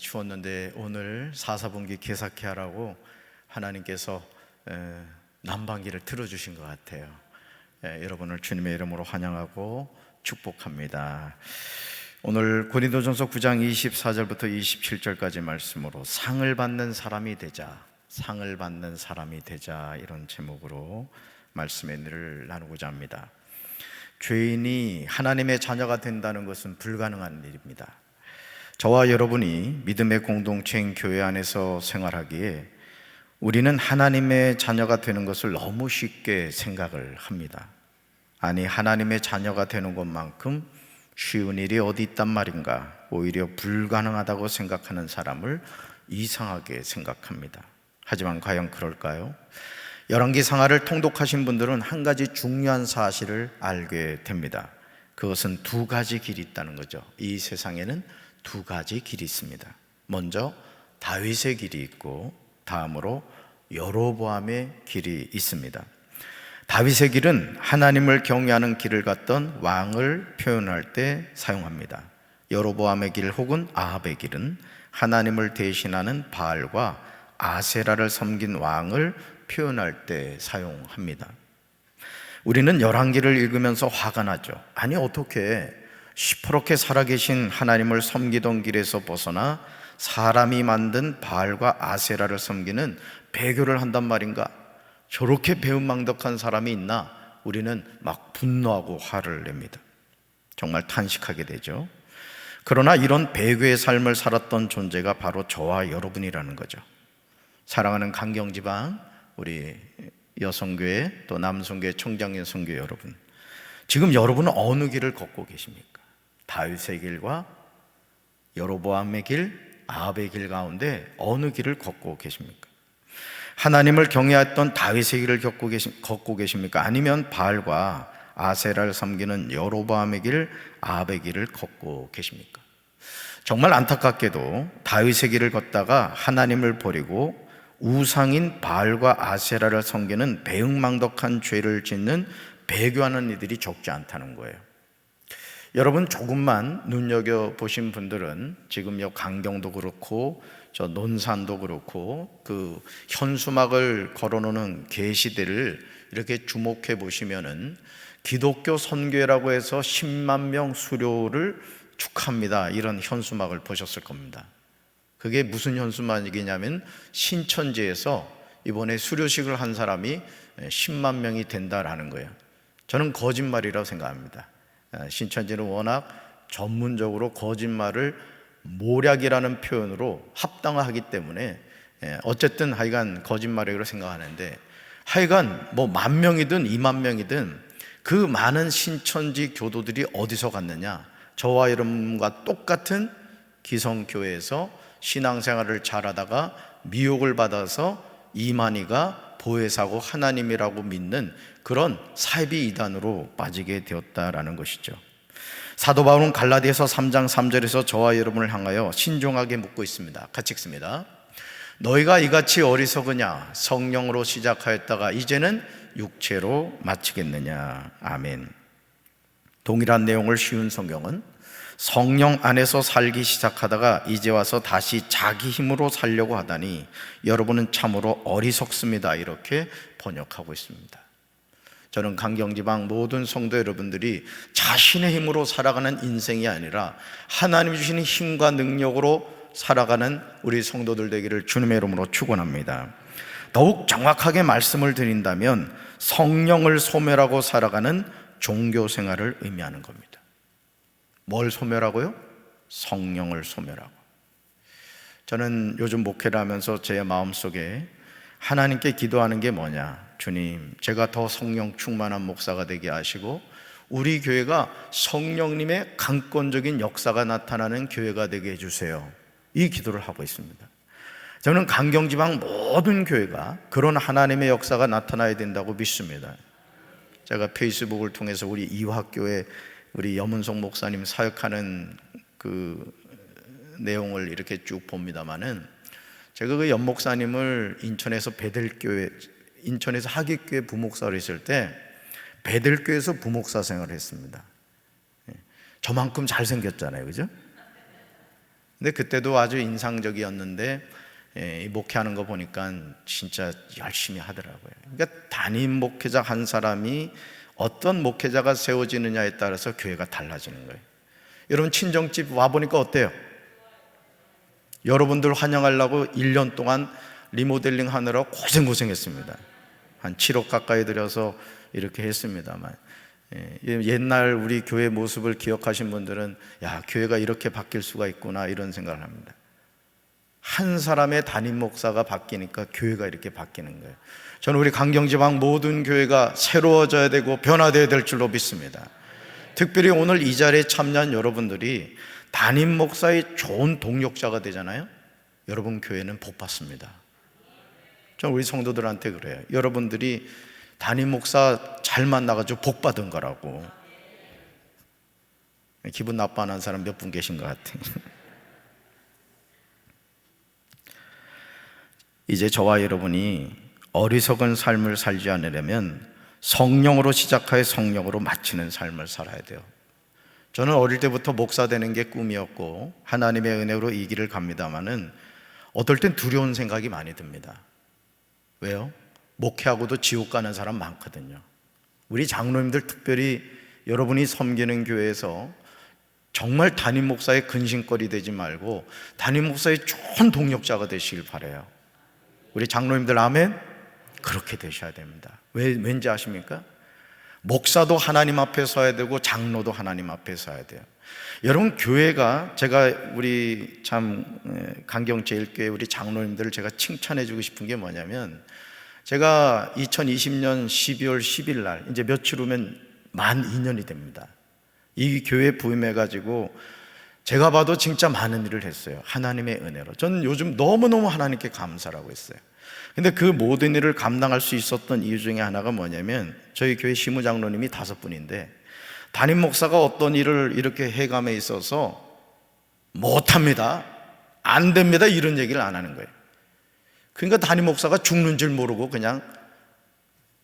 추웠는데 오늘 사사분기 개사케 하라고 하나님께서 난방기를 틀어주신 것 같아요. 여러분을 주님의 이름으로 환영하고 축복합니다. 오늘 고린도전서 9장 24절부터 27절까지 말씀으로 상을 받는 사람이 되자, 상을 받는 사람이 되자, 이런 제목으로 말씀의 은혜를 나누고자 합니다. 죄인이 하나님의 자녀가 된다는 것은 불가능한 일입니다. 저와 여러분이 믿음의 공동체인 교회 안에서 생활하기에 우리는 하나님의 자녀가 되는 것을 너무 쉽게 생각을 합니다. 아니, 하나님의 자녀가 되는 것만큼 쉬운 일이 어디 있단 말인가, 오히려 불가능하다고 생각하는 사람을 이상하게 생각합니다. 하지만 과연 그럴까요? 열왕기 상하를 통독하신 분들은 한 가지 중요한 사실을 알게 됩니다. 그것은 두 가지 길이 있다는 거죠. 이 세상에는 두 가지 길이 있습니다. 먼저 다윗의 길이 있고, 다음으로 여로보암의 길이 있습니다. 다윗의 길은 하나님을 경외하는 길을 갔던 왕을 표현할 때 사용합니다. 여로보암의 길 혹은 아합의 길은 하나님을 대신하는 바알과 아세라를 섬긴 왕을 표현할 때 사용합니다. 우리는 열왕기를 읽으면서 화가 나죠. 아니, 어떻게 시퍼렇게 살아계신 하나님을 섬기던 길에서 벗어나 사람이 만든 바알과 아세라를 섬기는 배교를 한단 말인가? 저렇게 배은망덕한 사람이 있나? 우리는 막 분노하고 화를 냅니다. 정말 탄식하게 되죠. 그러나 이런 배교의 삶을 살았던 존재가 바로 저와 여러분이라는 거죠. 사랑하는 강경지방 우리 여성교회 또 남성교회 청장여성교회 여러분, 지금 여러분은 어느 길을 걷고 계십니까? 다윗의 길과 여로보암의 길, 아합의 길 가운데 어느 길을 걷고 계십니까? 하나님을 경외했던 다윗의 길을 걷고 계십니까? 아니면 바알과 아세라를 섬기는 여로보암의 길, 아합의 길을 걷고 계십니까? 정말 안타깝게도 다윗의 길을 걷다가 하나님을 버리고 우상인 바알과 아세라를 섬기는 배은망덕한 죄를 짓는 배교하는 이들이 적지 않다는 거예요. 여러분, 조금만 눈여겨보신 분들은 지금 여 강경도 그렇고 저 논산도 그렇고 그 현수막을 걸어놓는 게시대를 이렇게 주목해 보시면은 기독교 선교회라고 해서 10만 명 수료를 축하합니다, 이런 현수막을 보셨을 겁니다. 그게 무슨 현수막이냐면 신천지에서 이번에 수료식을 한 사람이 10만 명이 된다라는 거예요. 저는 거짓말이라고 생각합니다. 신천지는 워낙 전문적으로 거짓말을 모략이라는 표현으로 합당화하기 때문에 어쨌든 하여간 거짓말이라고 생각하는데, 하여간 뭐 10,000명이든 20,000명이든 그 많은 신천지 교도들이 어디서 갔느냐? 저와 여러분과 똑같은 기성교회에서 신앙생활을 잘하다가 미혹을 받아서 이만희가 보혜사고 하나님이라고 믿는 그런 사이비 이단으로 빠지게 되었다라는 것이죠. 사도 바울은 갈라디아서 3장 3절에서 저와 여러분을 향하여 신중하게 묻고 있습니다. 같이 읽습니다. 너희가 이같이 어리석으냐? 성령으로 시작하였다가 이제는 육체로 마치겠느냐? 아멘. 동일한 내용을 쉬운 성경은 성령 안에서 살기 시작하다가 이제 와서 다시 자기 힘으로 살려고 하다니 여러분은 참으로 어리석습니다, 이렇게 번역하고 있습니다. 저는 강경지방 모든 성도 여러분들이 자신의 힘으로 살아가는 인생이 아니라 하나님이 주시는 힘과 능력으로 살아가는 우리 성도들 되기를 주님의 이름으로 축원합니다. 더욱 정확하게 말씀을 드린다면 성령을 소멸하고 살아가는 종교 생활을 의미하는 겁니다. 뭘 소멸하고요? 성령을 소멸하고. 저는 요즘 목회를 하면서 제 마음속에 하나님께 기도하는 게 뭐냐? 주님, 제가 더 성령 충만한 목사가 되게 하시고 우리 교회가 성령님의 강권적인 역사가 나타나는 교회가 되게 해주세요, 이 기도를 하고 있습니다. 저는 강경지방 모든 교회가 그런 하나님의 역사가 나타나야 된다고 믿습니다. 제가 페이스북을 통해서 우리 이화교회 우리 염은석 목사님 사역하는 그 내용을 이렇게 쭉 봅니다만은, 제가 그 염 목사님을 인천에서 베델교회, 인천에서 하객교회 부목사로 있을 때 베델교회에서 부목사 생활을 했습니다. 저만큼 잘생겼잖아요, 그죠? 근데 그때도 아주 인상적이었는데 이 목회하는 거 보니까 진짜 열심히 하더라고요. 그러니까 담임 목회자 한 사람이 어떤 목회자가 세워지느냐에 따라서 교회가 달라지는 거예요. 여러분 친정집 와보니까 어때요? 여러분들 환영하려고 1년 동안 리모델링 하느라 고생했습니다. 한 7억 가까이 들여서 이렇게 했습니다만, 옛날 우리 교회 모습을 기억하신 분들은 야, 교회가 이렇게 바뀔 수가 있구나 이런 생각을 합니다. 한 사람의 담임 목사가 바뀌니까 교회가 이렇게 바뀌는 거예요. 저는 우리 강경지방 모든 교회가 새로워져야 되고 변화되어야 될 줄로 믿습니다. 특별히 오늘 이 자리에 참여한 여러분들이 담임 목사의 좋은 동력자가 되잖아요. 여러분 교회는 복 받습니다. 저는 우리 성도들한테 그래요. 여러분들이 담임 목사 잘 만나가지고 복 받은 거라고. 기분 나빠하는 사람 몇 분 계신 것 같아요. 이제 저와 여러분이 어리석은 삶을 살지 않으려면 성령으로 시작하여 성령으로 마치는 삶을 살아야 돼요. 저는 어릴 때부터 목사 되는 게 꿈이었고 하나님의 은혜로 이 길을 갑니다마는 어떨 땐 두려운 생각이 많이 듭니다. 왜요? 목회하고도 지옥 가는 사람 많거든요. 우리 장로님들 특별히 여러분이 섬기는 교회에서 정말 담임 목사의 근심거리 되지 말고 담임 목사의 좋은 동력자가 되시길 바라요. 우리 장로님들 아멘? 그렇게 되셔야 됩니다. 왠지 아십니까? 목사도 하나님 앞에 서야 되고 장로도 하나님 앞에 서야 돼요. 여러분 교회가, 제가 우리 참 강경제일교회 우리 장로님들을 제가 칭찬해 주고 싶은 게 뭐냐면, 제가 2020년 12월 10일 날 이제 며칠 후면 만 2년이 됩니다. 이 교회 부임해 가지고 제가 봐도 진짜 많은 일을 했어요. 하나님의 은혜로. 저는 요즘 너무너무 하나님께 감사하고 있어요. 근데 그 모든 일을 감당할 수 있었던 이유 중에 하나가 뭐냐면, 저희 교회 시무장로님이 5분인데 담임 목사가 어떤 일을 이렇게 해감에 있어서 못합니다, 안 됩니다 이런 얘기를 안 하는 거예요. 그러니까 담임 목사가 죽는 줄 모르고 그냥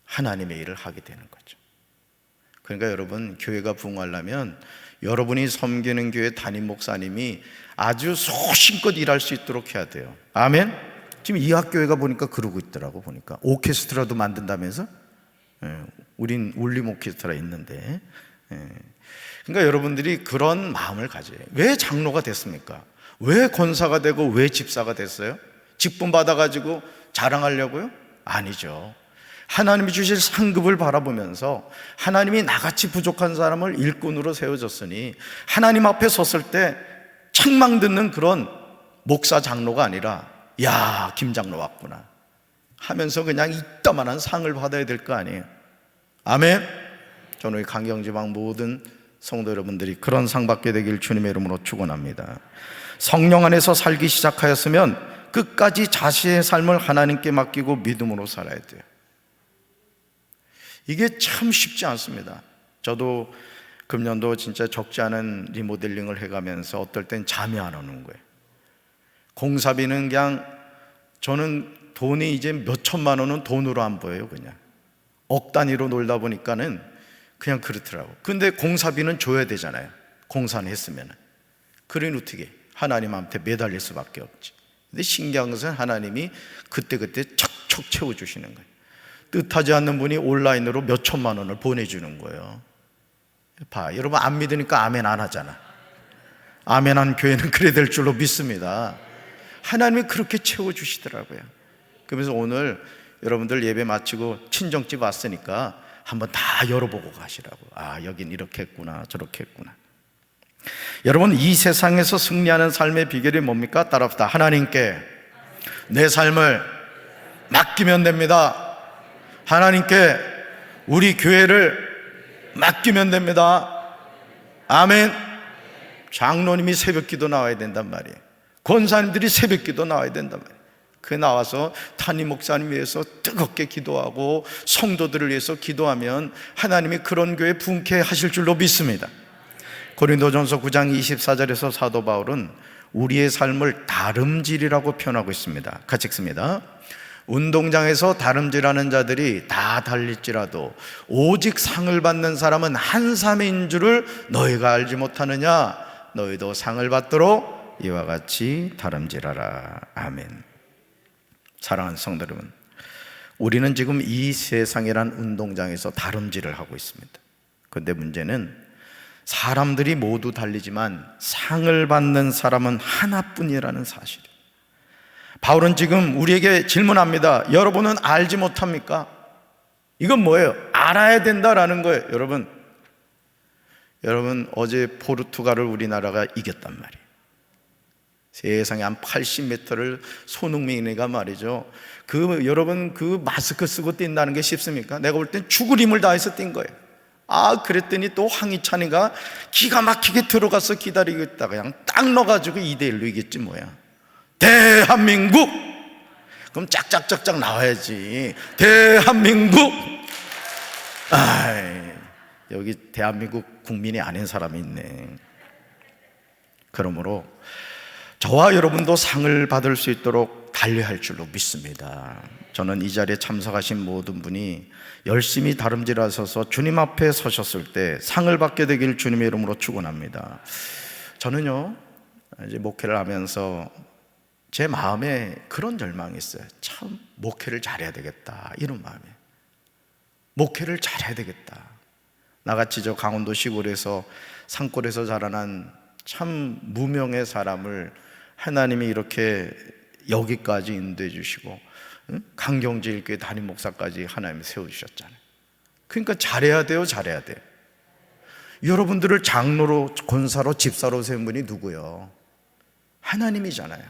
하나님의 일을 하게 되는 거죠. 그러니까 여러분 교회가 부흥하려면 여러분이 섬기는 교회 담임 목사님이 아주 소신껏 일할 수 있도록 해야 돼요. 아멘? 지금 이 학교회가 보니까 그러고 있더라고. 보니까 오케스트라도 만든다면서? 우린 울림 오케스트라 있는데. 그러니까 여러분들이 그런 마음을 가져요. 왜 장로가 됐습니까? 왜 권사가 되고 왜 집사가 됐어요? 직분 받아가지고 자랑하려고요? 아니죠. 하나님이 주실 상급을 바라보면서 하나님이 나같이 부족한 사람을 일꾼으로 세워줬으니 하나님 앞에 섰을 때 책망 듣는 그런 목사 장로가 아니라 야, 김 장로 왔구나 하면서 그냥 이따만한 상을 받아야 될 거 아니에요. 아멘. 저는 강경지방 모든 성도 여러분들이 그런 상 받게 되길 주님의 이름으로 축원합니다. 성령 안에서 살기 시작하였으면 끝까지 자신의 삶을 하나님께 맡기고 믿음으로 살아야 돼요. 이게 참 쉽지 않습니다. 저도 금년도 진짜 적지 않은 리모델링을 해가면서 어떨 땐 잠이 안 오는 거예요. 공사비는 그냥, 저는 돈이 이제 몇 천만 원은 돈으로 안 보여요. 그냥 억 단위로 놀다 보니까는 그냥 그렇더라고. 근데 공사비는 줘야 되잖아요. 공사는 했으면. 그러니 어떻게 하나님한테 매달릴 수밖에 없지. 근데 신기한 것은 하나님이 그때그때 척척 채워주시는 거예요. 뜻하지 않는 분이 온라인으로 몇 천만 원을 보내주는 거예요. 봐, 여러분 안 믿으니까 아멘 안 하잖아. 아멘한 교회는 그래야 될 줄로 믿습니다. 하나님이 그렇게 채워주시더라고요. 그러면서 오늘 여러분들 예배 마치고 친정집 왔으니까 한번 다 열어보고 가시라고. 아, 여긴 이렇게 했구나 저렇게 했구나. 여러분 이 세상에서 승리하는 삶의 비결이 뭡니까? 따라합시다. 하나님께 내 삶을 맡기면 됩니다. 하나님께 우리 교회를 맡기면 됩니다. 아멘. 장로님이 새벽기도 나와야 된단 말이에요. 권사님들이 새벽기도 나와야 된단 말이에요. 그 나와서 담임 목사님 위해서 뜨겁게 기도하고 성도들을 위해서 기도하면 하나님이 그런 교회 부흥케 하실 줄로 믿습니다. 고린도전서 9장 24절에서 사도 바울은 우리의 삶을 다름질이라고 표현하고 있습니다. 같이 읽습니다. 운동장에서 다름질하는 자들이 다 달릴지라도 오직 상을 받는 사람은 한 사람인 줄을 너희가 알지 못하느냐? 너희도 상을 받도록 이와 같이 다름질하라. 아멘. 사랑하는 성도 여러분, 우리는 지금 이 세상이란 운동장에서 다름질을 하고 있습니다. 그런데 문제는 사람들이 모두 달리지만 상을 받는 사람은 하나뿐이라는 사실이에요. 바울은 지금 우리에게 질문합니다. 여러분은 알지 못합니까? 이건 뭐예요? 알아야 된다라는 거예요. 여러분 어제 포르투갈을 우리나라가 이겼단 말이에요. 세상에 한 80m를 손흥민이가 말이죠. 여러분 그 마스크 쓰고 뛴다는 게 쉽습니까? 내가 볼 땐 죽을 힘을 다해서 뛴 거예요. 그랬더니 또 황희찬이가 기가 막히게 들어가서 기다리고 있다가 그냥 딱 넣어가지고 2대1로 이겼지 뭐야. 대한민국! 그럼 짝짝짝짝 나와야지. 대한민국! 여기 대한민국 국민이 아닌 사람이 있네. 그러므로 저와 여러분도 상을 받을 수 있도록 달려야 할 줄로 믿습니다. 저는 이 자리에 참석하신 모든 분이 열심히 다름질하셔서 주님 앞에 서셨을 때 상을 받게 되길 주님의 이름으로 축원합니다. 저는요, 이제 목회를 하면서 제 마음에 그런 열망이 있어요. 참 목회를 잘해야 되겠다, 이런 마음에. 목회를 잘해야 되겠다. 나같이 저 강원도 시골에서 산골에서 자라난 참 무명의 사람을 하나님이 이렇게 여기까지 인도해 주시고 강경제일교회 담임 목사까지 하나님이 세워주셨잖아요. 그러니까 잘해야 돼요. 여러분들을 장로로, 권사로, 집사로 세운 분이 누구요? 하나님이잖아요.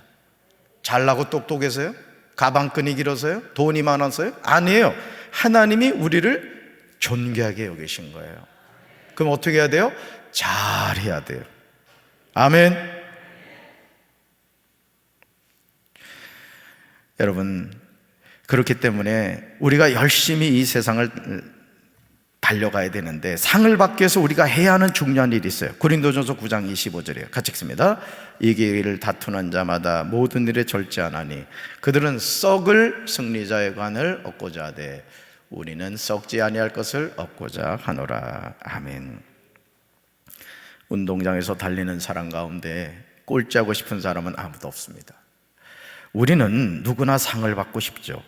잘나고 똑똑해서요? 가방끈이 길어서요? 돈이 많아서요? 아니에요. 하나님이 우리를 존귀하게 여기신 거예요. 그럼 어떻게 해야 돼요? 잘해야 돼요. 아멘. 여러분, 그렇기 때문에 우리가 열심히 이 세상을 달려가야 되는데 상을 받기 위해서 우리가 해야 하는 중요한 일이 있어요. 고린도전서 9장 25절이에요. 같이 읽습니다. 이 길을 다투는 자마다 모든 일에 절제하나니 그들은 썩을 승리자의 관을 얻고자 하되 우리는 썩지 아니할 것을 얻고자 하노라. 아멘. 운동장에서 달리는 사람 가운데 꼴찌하고 싶은 사람은 아무도 없습니다. 우리는 누구나 상을 받고 싶죠.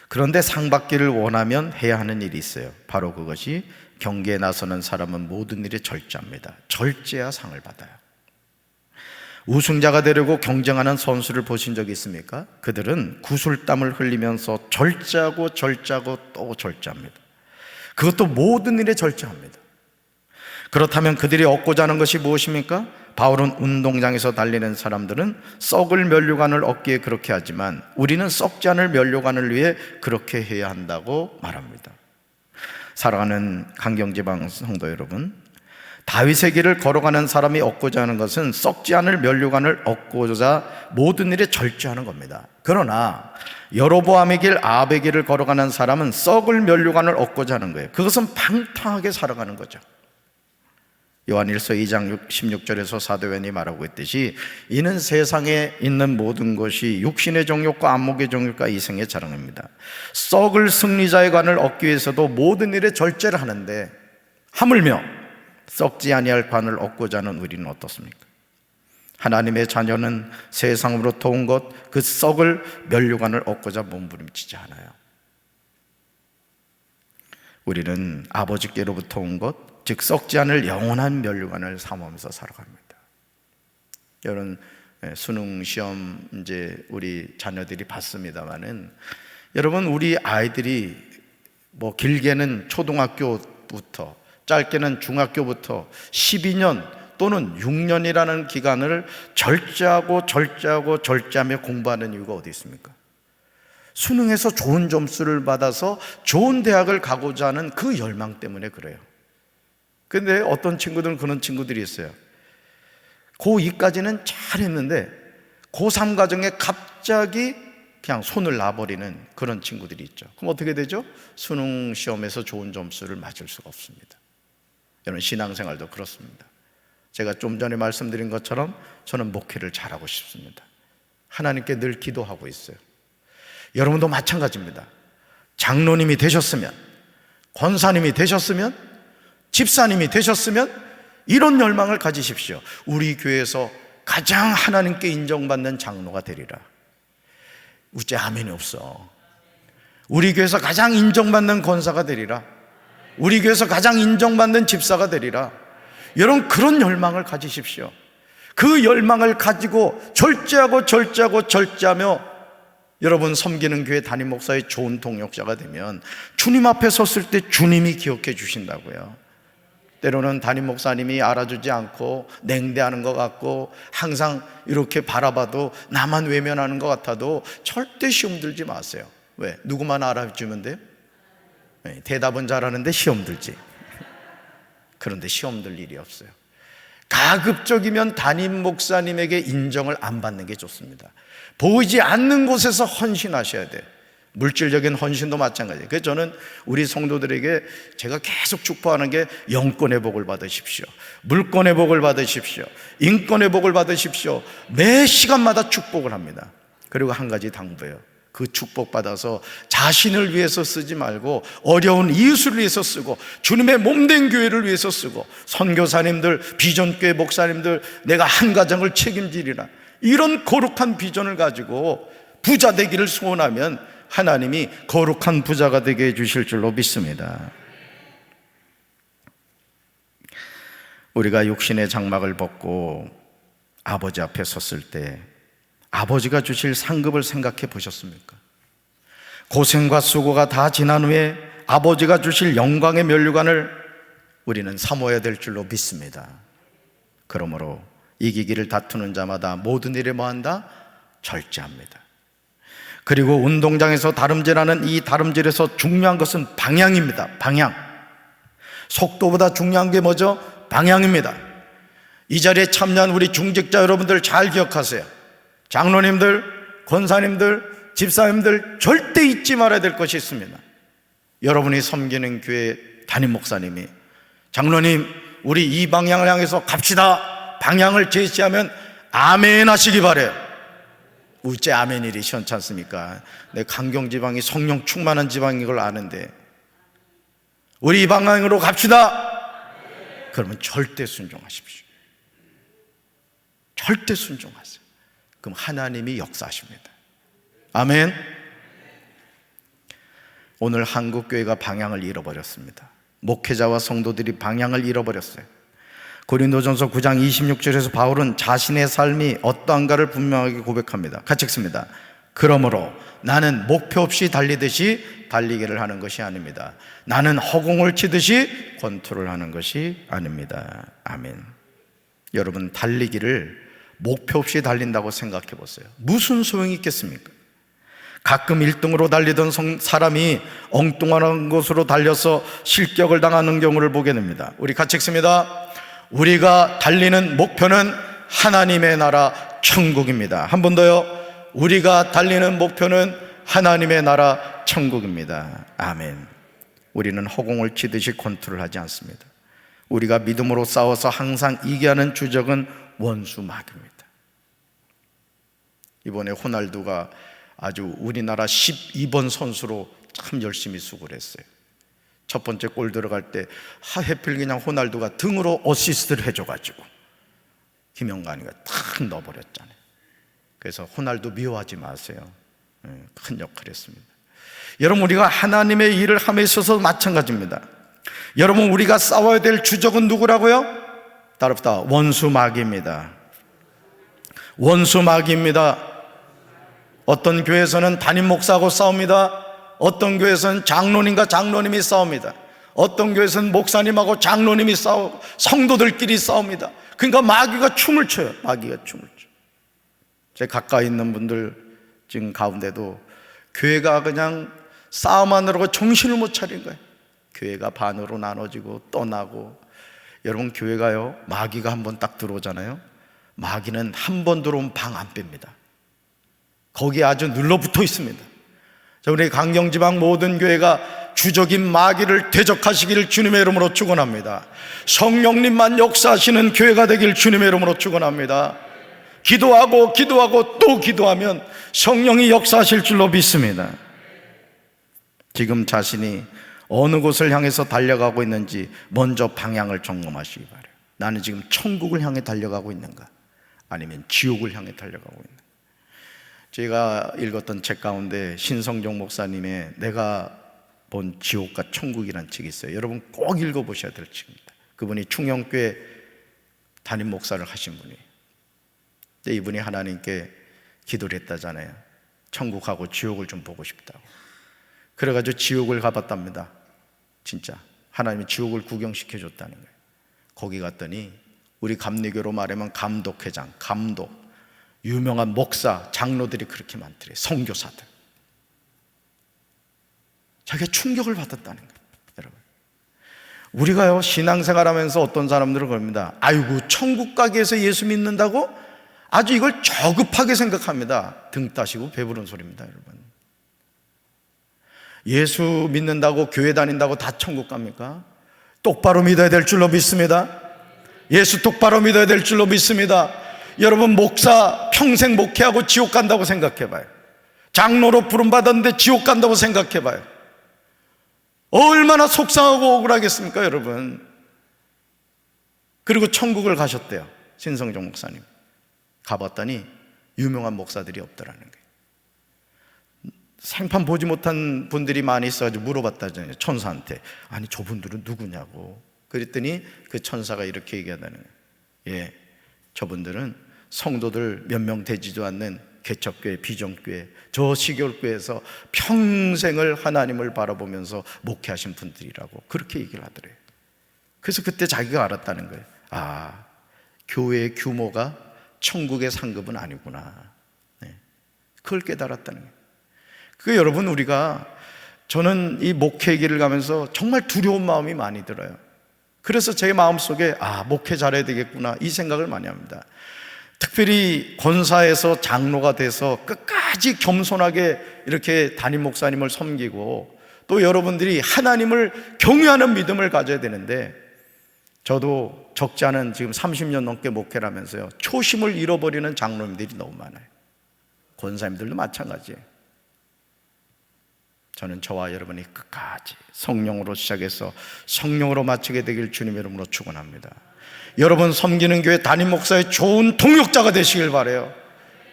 그런데 상 받기를 원하면 해야 하는 일이 있어요. 바로 그것이 경기에 나서는 사람은 모든 일에 절제합니다. 절제해야 상을 받아요. 우승자가 되려고 경쟁하는 선수를 보신 적이 있습니까? 그들은 구슬땀을 흘리면서 절제하고 또 절제합니다. 그것도 모든 일에 절제합니다. 그렇다면 그들이 얻고자 하는 것이 무엇입니까? 바울은 운동장에서 달리는 사람들은 썩을 면류관을 얻기에 그렇게 하지만 우리는 썩지 않을 면류관을 위해 그렇게 해야 한다고 말합니다. 사랑하는 강경지방 성도 여러분, 다윗의 길을 걸어가는 사람이 얻고자 하는 것은 썩지 않을 면류관을 얻고자 모든 일에 절제하는 겁니다. 그러나 여로보암의 길, 아합의 길을 걸어가는 사람은 썩을 면류관을 얻고자 하는 거예요. 그것은 방탕하게 살아가는 거죠. 요한일서 2장 16절에서 사도 요한이 말하고 있듯이 이는 세상에 있는 모든 것이 육신의 정욕과 안목의 정욕과 이생의 자랑입니다. 썩을 승리자의 관을 얻기 위해서도 모든 일에 절제를 하는데 하물며 썩지 아니할 관을 얻고자 하는 우리는 어떻습니까? 하나님의 자녀는 세상으로부터 온 것, 그 썩을 면류관을 얻고자 몸부림치지 않아요. 우리는 아버지께로부터 온 것, 즉 썩지 않을 영원한 면류관을 사모하면서 살아갑니다. 여러분, 수능 시험 이제 우리 자녀들이 봤습니다만은 여러분, 우리 아이들이 뭐 길게는 초등학교부터 짧게는 중학교부터 12년 또는 6년이라는 기간을 절제하며 공부하는 이유가 어디 있습니까? 수능에서 좋은 점수를 받아서 좋은 대학을 가고자 하는 그 열망 때문에 그래요. 근데 어떤 친구들은 그런 친구들이 있어요. 고2까지는 잘했는데 고3 과정에 갑자기 그냥 손을 놔버리는 그런 친구들이 있죠. 그럼 어떻게 되죠? 수능 시험에서 좋은 점수를 맞을 수가 없습니다. 여러분, 신앙생활도 그렇습니다. 제가 좀 전에 말씀드린 것처럼 저는 목회를 잘하고 싶습니다. 하나님께 늘 기도하고 있어요. 여러분도 마찬가지입니다. 장로님이 되셨으면, 권사님이 되셨으면, 집사님이 되셨으면 이런 열망을 가지십시오. 우리 교회에서 가장 하나님께 인정받는 장로가 되리라. 우째 아멘이 없어. 우리 교회에서 가장 인정받는 권사가 되리라. 우리 교회에서 가장 인정받는 집사가 되리라. 여러분, 그런 열망을 가지십시오. 그 열망을 가지고 절제하며 여러분 섬기는 교회 담임 목사의 좋은 동역자가 되면 주님 앞에 섰을 때 주님이 기억해 주신다고요. 때로는 담임 목사님이 알아주지 않고 냉대하는 것 같고 항상 이렇게 바라봐도 나만 외면하는 것 같아도 절대 시험 들지 마세요. 왜? 누구만 알아주면 돼요? 네, 대답은 잘하는데 시험 들지. 그런데 시험 들 일이 없어요. 가급적이면 담임 목사님에게 인정을 안 받는 게 좋습니다. 보이지 않는 곳에서 헌신하셔야 돼요. 물질적인 헌신도 마찬가지예요. 그래서 저는 우리 성도들에게 제가 계속 축복하는 게 영권의 복을 받으십시오, 물권의 복을 받으십시오, 인권의 복을 받으십시오. 매 시간마다 축복을 합니다. 그리고 한 가지 당부해요. 그 축복받아서 자신을 위해서 쓰지 말고 어려운 이웃을 위해서 쓰고 주님의 몸된 교회를 위해서 쓰고 선교사님들, 비전교회 목사님들, 내가 한 가정을 책임지리라, 이런 거룩한 비전을 가지고 부자 되기를 소원하면 하나님이 거룩한 부자가 되게 해주실 줄로 믿습니다. 우리가 육신의 장막을 벗고 아버지 앞에 섰을 때 아버지가 주실 상급을 생각해 보셨습니까? 고생과 수고가 다 지난 후에 아버지가 주실 영광의 면류관을 우리는 사모해야 될 줄로 믿습니다. 그러므로 이기기를 다투는 자마다 모든 일에 뭐한다? 절제합니다. 그리고 운동장에서 다름질하는 이 다름질에서 중요한 것은 방향입니다. 방향. 속도보다 중요한 게 뭐죠? 방향입니다. 이 자리에 참여한 우리 중직자 여러분들 잘 기억하세요. 장로님들, 권사님들, 집사님들 절대 잊지 말아야 될 것이 있습니다. 여러분이 섬기는 교회 담임 목사님이 장로님, 우리 이 방향을 향해서 갑시다, 방향을 제시하면 아멘 하시기 바래요. 우째 아멘일이 시원치 않습니까? 내 강경지방이 성령 충만한 지방인 걸 아는데 우리 이 방향으로 갑시다, 그러면 절대 순종하십시오. 절대 순종하세요. 그럼 하나님이 역사하십니다. 아멘. 오늘 한국교회가 방향을 잃어버렸습니다. 목회자와 성도들이 방향을 잃어버렸어요. 고린도전서 9장 26절에서 바울은 자신의 삶이 어떠한가를 분명하게 고백합니다. 같이 읽습니다. 그러므로 나는 목표 없이 달리듯이 달리기를 하는 것이 아닙니다. 나는 허공을 치듯이 권투를 하는 것이 아닙니다. 아멘. 여러분, 달리기를 목표 없이 달린다고 생각해 보세요. 무슨 소용이 있겠습니까? 가끔 1등으로 달리던 사람이 엉뚱한 곳으로 달려서 실격을 당하는 경우를 보게 됩니다. 우리 같이 읽습니다. 우리가 달리는 목표는 하나님의 나라 천국입니다. 한 번 더요. 우리가 달리는 목표는 하나님의 나라 천국입니다. 아멘. 우리는 허공을 치듯이 권투를 하지 않습니다. 우리가 믿음으로 싸워서 항상 이겨하는 주적은 원수마귀입니다. 이번에 호날두가 아주 우리나라 12번 선수로 참 열심히 수고를 했어요. 첫 번째 골 들어갈 때 하필 그냥 호날두가 등으로 어시스트를 해줘가지고 김영관이가 탁 넣어버렸잖아요. 그래서 호날두 미워하지 마세요. 큰 역할을 했습니다. 여러분, 우리가 하나님의 일을 함에 있어서 마찬가지입니다. 여러분, 우리가 싸워야 될 주적은 누구라고요? 따릅시다. 원수마귀입니다. 원수마귀입니다. 어떤 교회에서는 담임 목사하고 싸웁니다. 어떤 교회에서는 장로님과 장로님이 싸웁니다. 어떤 교회에서는 목사님하고 장로님이 싸우고 성도들끼리 싸웁니다. 그러니까 마귀가 춤을 춰요. 마귀가 춤을 춰요. 제 가까이 있는 분들 지금 가운데도 교회가 그냥 싸움하느라고 정신을 못 차린 거예요. 교회가 반으로 나눠지고 떠나고. 여러분, 교회가요, 마귀가 한번 딱 들어오잖아요. 마귀는 한 번 들어오면 방 안 뺍니다. 거기에 아주 눌러붙어 있습니다. 자, 우리 강경지방 모든 교회가 주적인 마귀를 대적하시기를 주님의 이름으로 축원합니다. 성령님만 역사하시는 교회가 되길 주님의 이름으로 축원합니다. 기도하고 또 기도하면 성령이 역사하실 줄로 믿습니다. 지금 자신이 어느 곳을 향해서 달려가고 있는지 먼저 방향을 점검하시기 바라요. 나는 지금 천국을 향해 달려가고 있는가? 아니면 지옥을 향해 달려가고 있는. 제가 읽었던 책 가운데 신성종 목사님의 내가 본 지옥과 천국이라는 책이 있어요. 여러분 꼭 읽어보셔야 될 책입니다. 그분이 충영교회 담임 목사를 하신 분이에요. 이분이 하나님께 기도를 했다잖아요. 천국하고 지옥을 좀 보고 싶다고. 그래가지고 지옥을 가봤답니다. 진짜 하나님이 지옥을 구경시켜 줬다는 거예요. 거기 갔더니 우리 감리교로 말하면 감독회장, 감독, 유명한 목사, 장로들이 그렇게 많더래요. 선교사들. 자기가 충격을 받았다는 거예요. 여러분, 우리가요 신앙생활하면서 어떤 사람들은 그럽니다. 아이고 천국 가기 위해서 예수 믿는다고? 아주 이걸 저급하게 생각합니다. 등 따시고 배부른 소리입니다. 여러분, 예수 믿는다고 교회 다닌다고 다 천국 갑니까? 똑바로 믿어야 될 줄로 믿습니다. 예수 똑바로 믿어야 될 줄로 믿습니다. 여러분, 목사 평생 목회하고 지옥 간다고 생각해봐요. 장로로 부름받았는데 지옥 간다고 생각해봐요. 얼마나 속상하고 억울하겠습니까, 여러분. 그리고 천국을 가셨대요. 신성종 목사님 가봤더니 유명한 목사들이 없더라는 거예요. 생판 보지 못한 분들이 많이 있어가지고 물어봤다잖아요. 천사한테. 아니 저분들은 누구냐고. 그랬더니 그 천사가 이렇게 얘기하다는 거예요. 예, 저분들은 성도들 몇 명 되지도 않는 개척교회, 비전교회, 저 시골교회에서 평생을 하나님을 바라보면서 목회하신 분들이라고 그렇게 얘기를 하더래요. 그래서 그때 자기가 알았다는 거예요. 아, 교회의 규모가 천국의 상급은 아니구나. 네. 그걸 깨달았다는 거예요. 그 여러분, 우리가, 저는 이 목회 길을 가면서 정말 두려운 마음이 많이 들어요. 그래서 제 마음속에 목회 잘해야 되겠구나 이 생각을 많이 합니다. 특별히 권사에서 장로가 돼서 끝까지 겸손하게 이렇게 담임 목사님을 섬기고 또 여러분들이 하나님을 경외하는 믿음을 가져야 되는데, 저도 적지 않은 지금 30년 넘게 목회를 하면서요, 초심을 잃어버리는 장로님들이 너무 많아요. 권사님들도 마찬가지예요. 저는 저와 여러분이 끝까지 성령으로 시작해서 성령으로 마치게 되길 주님의 이름으로 축원합니다. 여러분 섬기는 교회 담임 목사의 좋은 동역자가 되시길 바라요.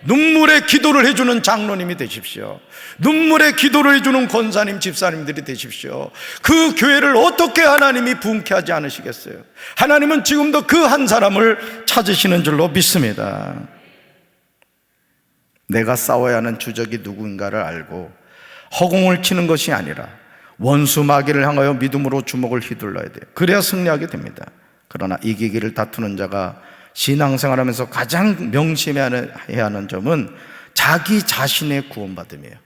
눈물의 기도를 해주는 장로님이 되십시오. 눈물의 기도를 해주는 권사님, 집사님들이 되십시오. 그 교회를 어떻게 하나님이 부흥케 하지 않으시겠어요? 하나님은 지금도 그 한 사람을 찾으시는 줄로 믿습니다. 내가 싸워야 하는 주적이 누구인가를 알고 허공을 치는 것이 아니라 원수 마귀를 향하여 믿음으로 주먹을 휘둘러야 돼요. 그래야 승리하게 됩니다. 그러나 이기기를 다투는 자가 신앙생활하면서 가장 명심해야 하는 점은 자기 자신의 구원받음이에요.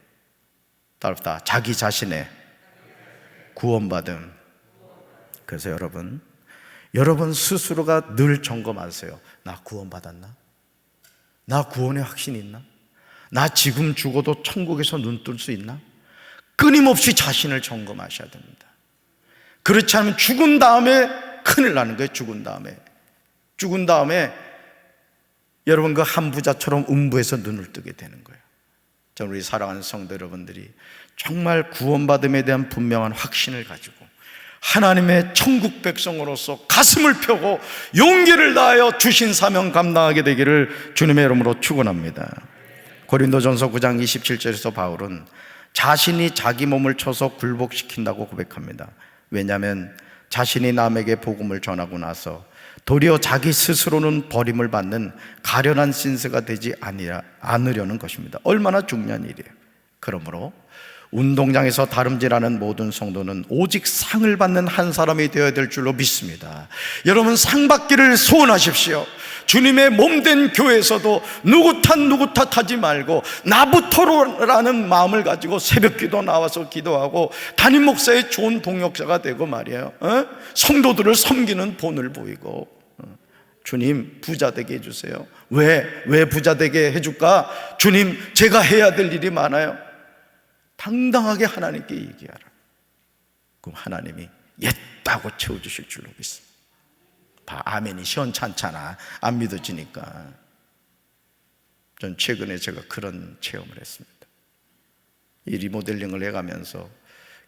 따라 자기 자신의 구원받음. 그래서 여러분 스스로가 늘 점검하세요. 나 구원받았나? 나 구원의 확신이 있나? 나 지금 죽어도 천국에서 눈 뜰 수 있나? 끊임없이 자신을 점검하셔야 됩니다. 그렇지 않으면 죽은 다음에 큰일 나는 거예요. 죽은 다음에 여러분 그 한 부자처럼 음부에서 눈을 뜨게 되는 거예요. 저는 우리 사랑하는 성도 여러분들이 정말 구원받음에 대한 분명한 확신을 가지고 하나님의 천국 백성으로서 가슴을 펴고 용기를 다하여 주신 사명 감당하게 되기를 주님의 이름으로 축원합니다. 고린도전서 9장 27절에서 바울은 자신이 자기 몸을 쳐서 굴복시킨다고 고백합니다. 왜냐하면 자신이 남에게 복음을 전하고 나서 도리어 자기 스스로는 버림을 받는 가련한 신세가 되지 않으려는 것입니다. 얼마나 중요한 일이에요. 그러므로 운동장에서 다름질하는 모든 성도는 오직 상을 받는 한 사람이 되어야 될 줄로 믿습니다. 여러분, 상 받기를 소원하십시오. 주님의 몸된 교회에서도 누구 탓하지 말고 나부터라는 마음을 가지고 새벽기도 나와서 기도하고 담임 목사의 좋은 동역자가 되고 말이에요. 성도들을 섬기는 본을 보이고, 주님 부자 되게 해주세요. 왜 부자 되게 해줄까? 주님, 제가 해야 될 일이 많아요. 당당하게 하나님께 얘기하라. 그럼 하나님이 옛다고 채워주실 줄로 믿습니다. 아멘이 시원찮잖아. 안 믿어지니까. 전 최근에 제가 그런 체험을 했습니다. 이 리모델링을 해가면서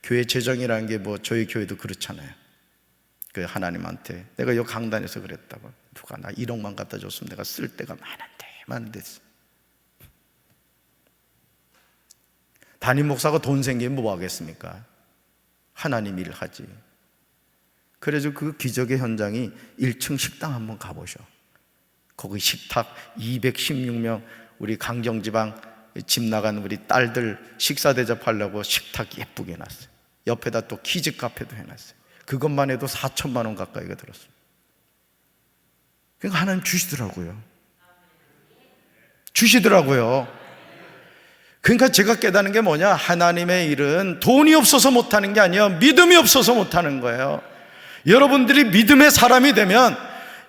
교회 재정이라는 게 저희 교회도 그렇잖아요. 그 하나님한테 내가 이 강단에서 그랬다고 누가 나 1억만 갖다 줬으면 내가 쓸 데가 많은데. 담임 목사가 돈 생기면 뭐 하겠습니까? 하나님 일 하지. 그래서 그 기적의 현장이 1층 식당 한번 가보셔. 거기 식탁 216명 우리 강정지방 집 나간 우리 딸들 식사 대접하려고 식탁 예쁘게 해놨어요. 옆에다 또 키즈 카페도 해놨어요. 그것만 해도 4천만 원 가까이가 들었어요. 그러니까 하나님 주시더라고요. 그러니까 제가 깨닫는 게 뭐냐, 하나님의 일은 돈이 없어서 못하는 게 아니에요. 믿음이 없어서 못하는 거예요. 여러분들이 믿음의 사람이 되면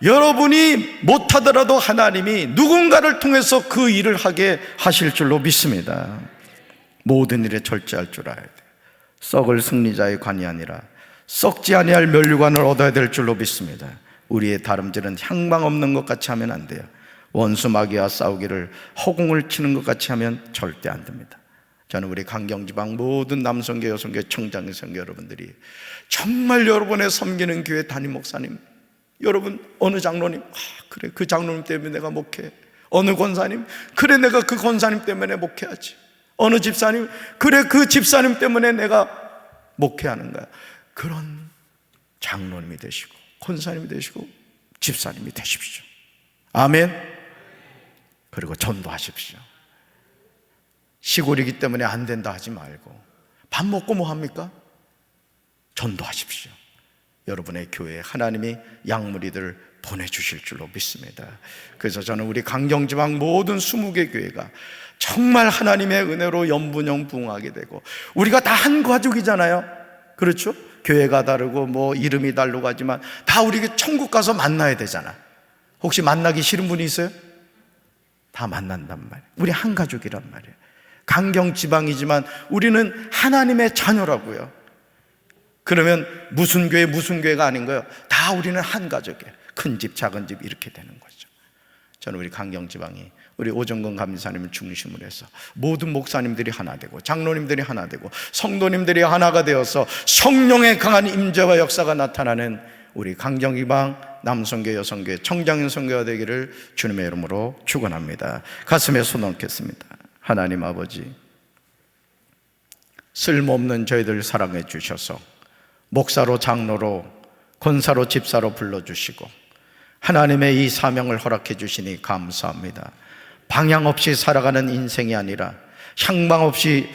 여러분이 못하더라도 하나님이 누군가를 통해서 그 일을 하게 하실 줄로 믿습니다. 모든 일에 절제할 줄 알아야 돼요. 썩을 승리자의 관이 아니라 썩지 아니할 면류관을 얻어야 될 줄로 믿습니다. 우리의 다름질은 향방 없는 것 같이 하면 안 돼요. 원수 마귀와 싸우기를 허공을 치는 것 같이 하면 절대 안 됩니다. 저는 우리 강경지방 모든 남성교, 여성교, 청장성교 여러분들이 정말 여러분의 섬기는 교회 담임 목사님, 여러분 어느 장로님, 그래 그 장로님 때문에 내가 목회, 어느 권사님, 그래 내가 그 권사님 때문에 목회하지, 어느 집사님, 그래 그 집사님 때문에 내가 목회하는 거야. 그런 장로님이 되시고 권사님이 되시고 집사님이 되십시오. 아멘. 그리고 전도하십시오. 시골이기 때문에 안 된다 하지 말고 밥 먹고 뭐 합니까? 전도하십시오. 여러분의 교회에 하나님이 양무리들을 보내주실 줄로 믿습니다. 그래서 저는 우리 강정지방 모든 20개 교회가 정말 하나님의 은혜로 연분영부흥하게 되고, 우리가 다 한 가족이잖아요. 그렇죠? 교회가 다르고 뭐 이름이 다르고 하지만 다 우리 천국 가서 만나야 되잖아. 혹시 만나기 싫은 분이 있어요? 다 만난단 말이에요. 우리 한 가족이란 말이에요. 강경지방이지만 우리는 하나님의 자녀라고요. 그러면 무슨 교회가 아닌 거예요. 다 우리는 한 가족이에요. 큰 집 작은 집 이렇게 되는 거죠. 저는 우리 강경지방이 우리 오정건 감사님을 중심으로 해서 모든 목사님들이 하나 되고 장로님들이 하나 되고 성도님들이 하나가 되어서 성령의 강한 임재와 역사가 나타나는 우리 강정지방 남성교, 여성교, 청장인 성교가 되기를 주님의 이름으로 축원합니다. 가슴에 손 얹겠습니다. 하나님 아버지, 쓸모없는 저희들 사랑해 주셔서 목사로, 장로로, 권사로, 집사로 불러주시고 하나님의 이 사명을 허락해 주시니 감사합니다. 방향 없이 살아가는 인생이 아니라, 향방 없이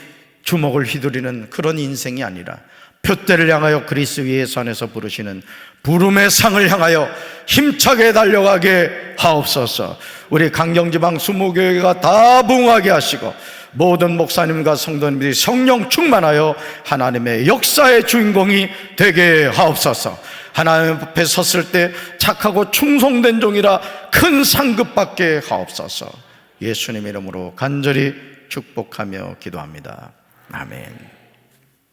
주먹을 휘두르는 그런 인생이 아니라 푯대를 향하여 그리스도 예수 안에서 부르시는 부름의 상을 향하여 힘차게 달려가게 하옵소서. 우리 강정지방 20교회가 다 부흥하게 하시고 모든 목사님과 성도님들이 성령 충만하여 하나님의 역사의 주인공이 되게 하옵소서. 하나님 앞에 섰을 때 착하고 충성된 종이라 큰 상급 받게 하옵소서. 예수님 이름으로 간절히 축복하며 기도합니다. 아멘.